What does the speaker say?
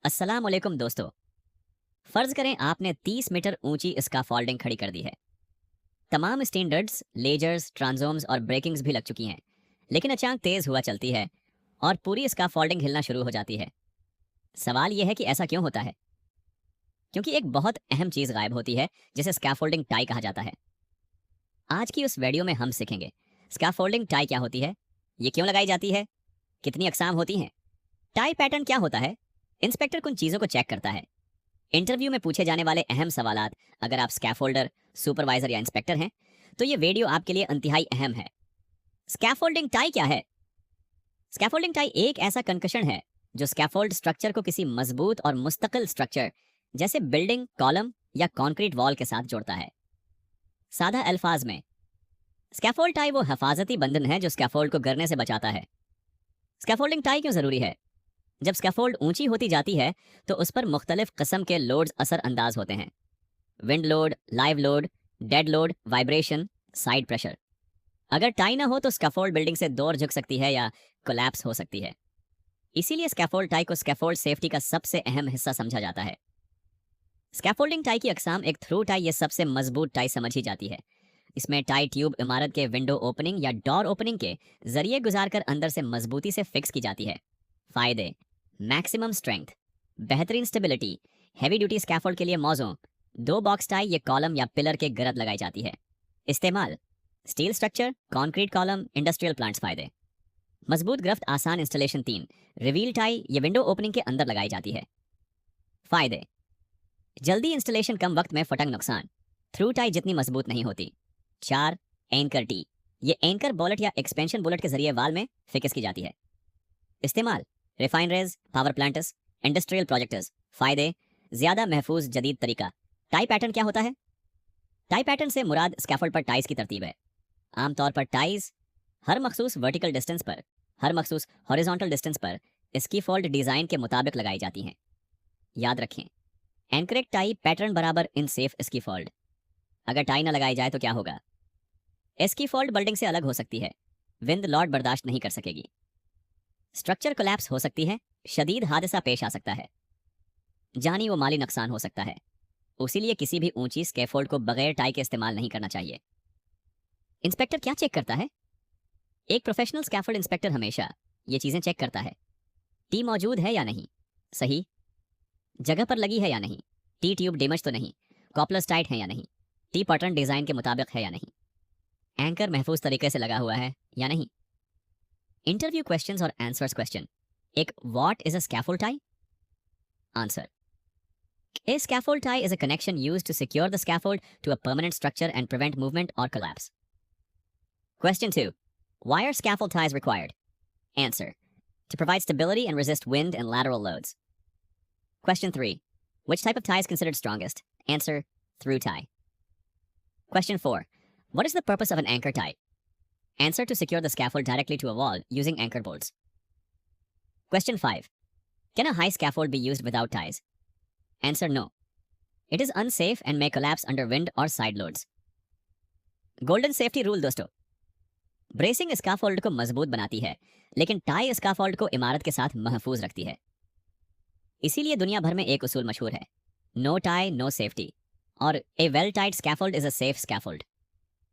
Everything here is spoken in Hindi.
अस्सलाम वालेकुम दोस्तों। फर्ज करें आपने 30 मीटर ऊंची स्काफोल्डिंग खड़ी कर दी है। तमाम स्टैंडर्ड्स, लेजर्स, ट्रांसोम्स और ब्रेकिंग्स भी लग चुकी हैं, लेकिन अचानक तेज हुआ चलती है और पूरी स्काफोल्डिंग हिलना शुरू हो जाती है। सवाल यह है कि ऐसा क्यों होता है? क्योंकि एक बहुत अहम चीज गायब होती है, जिसे स्कैफोल्डिंग टाई कहा जाता है। आज की उस वीडियो में हम सीखेंगे स्कैफोल्डिंग टाई क्या होती है, ये क्यों लगाई जाती है, कितनी अकसाम होती हैं, टाई पैटर्न क्या होता है, इंस्पेक्टर कुछ चीजों को चेक करता है, इंटरव्यू में पूछे जाने वाले अहम सवालात। अगर आप स्कैफोल्डर, सुपरवाइजर या इंस्पेक्टर हैं, तो ये वीडियो आपके लिए इंतहाई अहम है। स्कैफोल्डिंग टाई क्या है? स्कैफोल्डिंग टाई एक ऐसा कंकशन है जो स्कैफोल्ड स्ट्रक्चर को किसी मजबूत और मुस्तकिल स्ट्रक्चर जैसे बिल्डिंग, कॉलम या कंक्रीट वॉल के साथ जोड़ता है। सादा अल्फाज में, स्कैफोल्ड टाई वो हिफाजती बंधन है जो स्कैफोल्ड को गिरने से बचाता है। स्कैफोल्डिंग टाई क्यों जरूरी है? जब स्कैफोल्ड ऊंची होती जाती है, तो उस पर मुख्तलिफ किस्म के लोड्स असर अंदाज होते हैं। Wind load, live load, dead load, vibration, side pressure. अगर टाई ना हो तो स्कैफोल्ड बिल्डिंग से दूर झुक सकती है या कोलैप्स हो सकती है। इसीलिए स्कैफोल्ड टाई को स्कैफोल्ड सेफ्टी का सबसे अहम हिस्सा समझा जाता है। स्कैफोल्डिंग टाई की अकसाम, एक थ्रू टाई ये सबसे मजबूत टाई समझी जाती है। इसमें टाई ट्यूब इमारत के विंडो ओपनिंग या डोर ओपनिंग के जरिए गुजारकर अंदर से मजबूती से फिक्स की जाती है। फायदे: मैक्सिमम स्ट्रेंथ, बेहतरीन स्टेबिलिटी, हैवी ड्यूटी स्कैफोल्ड के लिए मौजों, 2 बॉक्स टाई ये कॉलम या पिलर के गिरद लगाई जाती है। इस्तेमाल: steel structure, concrete column, industrial plants. फायदे: मजबूत गिरफ्त, आसान इंस्टॉलेशन। 3, रिवील टाई ये विंडो ओपनिंग के अंदर लगाई जाती है। फायदे: जल्दी इंस्टॉलेशन, कम वक्त में फटंग नुकसान, थ्रू टाई जितनी मजबूत नहीं होती। 4, एंकर टी ये एंकर बोलेट या एक्सपेंशन बोलेट के जरिए वाल में फिक्स की जाती है। इस्तेमाल: refineries, power plants, industrial projects. फायदे: ज्यादा महफूज जदीद तरीका। टाई पैटर्न क्या होता है? टाई पैटर्न से मुराद स्कैफोल्ड पर टाइज की तरतीब है। आमतौर पर टाइज हर मखसूस वर्टिकल डिस्टेंस पर, हर मखसूस हॉरिजॉन्टल डिस्टेंस पर स्कीफोल्ड डिजाइन के मुताबिक लगाई जाती हैं। याद रखें, एंकरेक्ट टाई पैटर्न बराबर इन सेफ स्कीफोल्ड। अगर टाई ना लगाई जाए तो क्या होगा? स्कीफोल्ड बिल्डिंग से अलग हो सकती है, विंद लॉड बर्दाश्त नहीं कर सकेगी, स्ट्रक्चर कोलैप्स हो सकती है, शदीद हादसा पेश आ सकता है, जानी व माली नुकसान हो सकता है। इसीलिए किसी भी ऊंची स्कैफोल्ड को बगैर टाई के इस्तेमाल नहीं करना चाहिए। इंस्पेक्टर क्या चेक करता है? एक प्रोफेशनल स्कैफोल्ड इंस्पेक्टर हमेशा ये चीजें चेक करता है: टी मौजूद है या नहीं, सही जगह पर लगी है या नहीं, टी ट्यूब डैमेज तो नहीं, कॉपलर्स टाइट है या नहीं, टी पैटर्न डिजाइन के मुताबिक है या नहीं, एंकर महफूज तरीके से लगा हुआ है या नहीं। इंटरव्यू क्वेश्चंस और आंसर्स क्वेश्चन। एक, what is a scaffold tie? Answer: A scaffold tie is a connection used to secure the scaffold to a permanent structure and prevent movement or collapse. Question 2. Why are scaffold ties required? Answer: To provide stability and resist wind and lateral loads. Question 3. Which type of tie is considered strongest? Answer: Through tie. Question 4. What is the purpose of an anchor tie? Answer: To secure the scaffold directly to a wall using anchor bolts. Question 5. Can a high scaffold be used without ties? Answer: No. It is unsafe and may collapse under wind or side loads. Golden safety rule दोस्तों, ब्रेसिंग स्काफोल्ड को मजबूत बनाती है, लेकिन टाई स्काफोल्ड को इमारत के साथ महफूज रखती है। इसीलिए दुनिया भर में एक उसूल मशहूर है: नो टाई नो सेफ्टी, और a well tied scaffold is a safe scaffold.